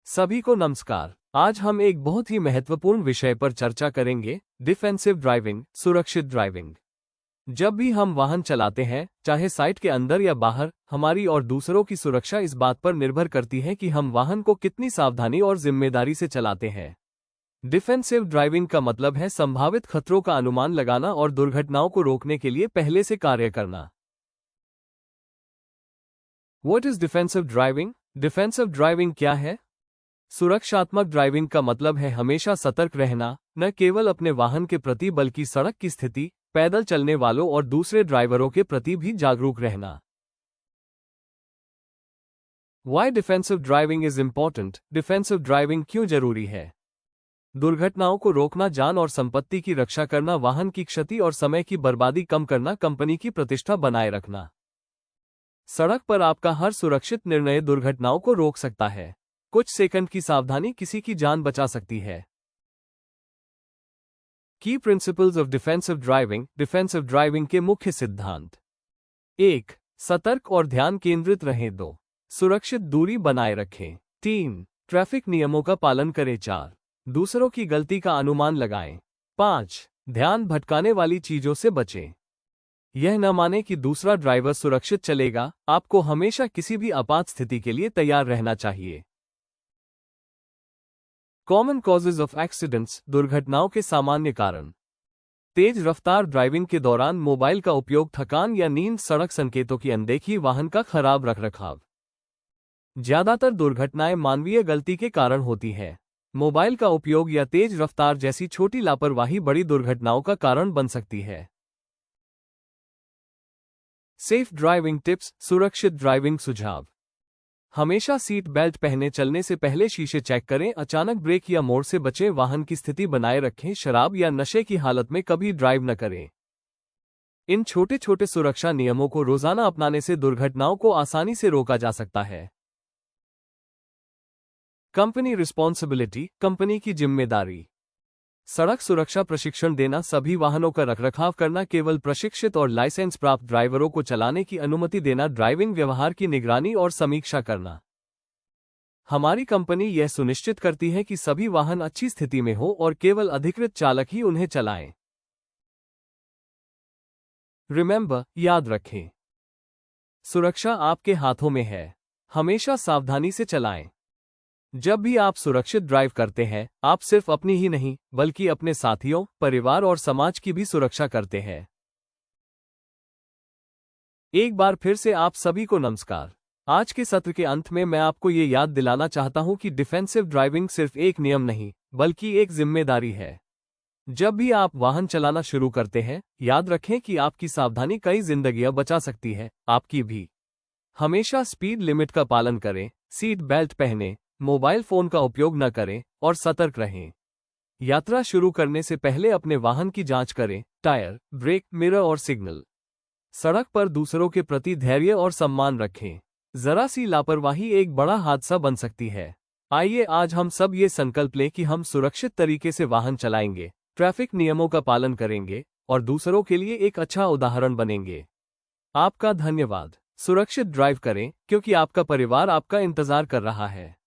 सभी को नमस्कार। आज हम एक बहुत ही महत्वपूर्ण विषय पर चर्चा करेंगे, डिफेंसिव ड्राइविंग, सुरक्षित ड्राइविंग। जब भी हम वाहन चलाते हैं, चाहे साइट के अंदर या बाहर, हमारी और दूसरों की सुरक्षा इस बात पर निर्भर करती है कि हम वाहन को कितनी सावधानी और जिम्मेदारी से चलाते हैं। डिफेंसिव ड्राइविंग का मतलब है संभावित खतरों का अनुमान लगाना और दुर्घटनाओं को रोकने के लिए पहले से कार्य करना। What is defensive driving? Defensive driving क्या है? सुरक्षात्मक ड्राइविंग का मतलब है हमेशा सतर्क रहना, न केवल अपने वाहन के प्रति बल्कि सड़क की स्थिति, पैदल चलने वालों और दूसरे ड्राइवरों के प्रति भी जागरूक रहना। Why defensive driving is important? Defensive driving क्यों जरूरी है? दुर्घटनाओं को रोकना, जान और संपत्ति की रक्षा करना, वाहन की क्षति और समय की बर्बादी कम करना, कंपनी की प्रतिष्ठा बनाए रखना। सड़क पर आपका हर सुरक्षित निर्णय दुर्घटनाओं को रोक सकता है। कुछ सेकंड की सावधानी किसी की जान बचा सकती है। की principles of defensive driving. Defensive driving के मुख्य सिद्धांत। 1. सतर्क और ध्यान केंद्रित रहें। 2. सुरक्षित दूरी बनाए रखें। 3. ट्रैफिक नियमों का पालन करें। 4. दूसरों की गलती का अनुमान लगाएं। 5. ध्यान भटकाने वाली चीजों से बचें। यह न माने कि दूसरा ड्राइवर सुरक्षित चलेगा, आपको हमेशा किसी भी आपात स्थिति के लिए तैयार रहना चाहिए। Common causes of accidents. दुर्घटनाओं के सामान्य कारण। तेज रफ्तार ड्राइविंग के दौरान मोबाइल का उपयोग, थकान या नींद, सड़क संकेतों की अनदेखी, वाहन का खराब रखरखाव। ज्यादातर दुर्घटनाएं मानवीय गलती के कारण होती है। मोबाइल का उपयोग या तेज रफ्तार जैसी छोटी लापरवाही बड़ी दुर्घटनाओं का कारण बन सकती है। Safe driving tips. सुरक्षित ड्राइविंग सुझाव। हमेशा सीट बेल्ट पहने, चलने से पहले शीशे चेक करें, अचानक ब्रेक या मोड़ से बचें, वाहन की स्थिति बनाए रखें, शराब या नशे की हालत में कभी ड्राइव न करें। इन छोटे छोटे सुरक्षा नियमों को रोजाना अपनाने से दुर्घटनाओं को आसानी से रोका जा सकता है। Company responsibility. कंपनी की जिम्मेदारी। सड़क सुरक्षा प्रशिक्षण देना, सभी वाहनों का रखरखाव करना, केवल प्रशिक्षित और लाइसेंस प्राप्त ड्राइवरों को चलाने की अनुमति देना, ड्राइविंग व्यवहार की निगरानी और समीक्षा करना। हमारी कंपनी यह सुनिश्चित करती है कि सभी वाहन अच्छी स्थिति में हो और केवल अधिकृत चालक ही उन्हें चलाएं। रिमेंबर, याद रखें, सुरक्षा आपके हाथों में है। हमेशा सावधानी से चलाएं। जब भी आप सुरक्षित ड्राइव करते हैं, आप सिर्फ अपनी ही नहीं बल्कि अपने साथियों, परिवार और समाज की भी सुरक्षा करते हैं। एक बार फिर से आप सभी को नमस्कार। आज के सत्र के अंत में मैं आपको ये याद दिलाना चाहता हूं कि डिफेंसिव ड्राइविंग सिर्फ एक नियम नहीं, बल्कि एक जिम्मेदारी है। जब भी आप वाहन चलाना शुरू करते हैं, याद रखें कि आपकी सावधानी कई जिंदगियां बचा सकती है, आपकी भी। हमेशा स्पीड लिमिट का पालन करें, सीट बेल्ट पहनें, मोबाइल फोन का उपयोग न करें और सतर्क रहें। यात्रा शुरू करने से पहले अपने वाहन की जांच करें, टायर, ब्रेक, मिरर और सिग्नल। सड़क पर दूसरों के प्रति धैर्य और सम्मान रखें। जरा सी लापरवाही एक बड़ा हादसा बन सकती है। आइए आज हम सब ये संकल्प लें कि हम सुरक्षित तरीके से वाहन चलाएंगे, ट्रैफिक नियमों का पालन करेंगे और दूसरों के लिए एक अच्छा उदाहरण बनेंगे। आपका धन्यवाद। सुरक्षित ड्राइव करें, क्योंकि आपका परिवार आपका इंतजार कर रहा है।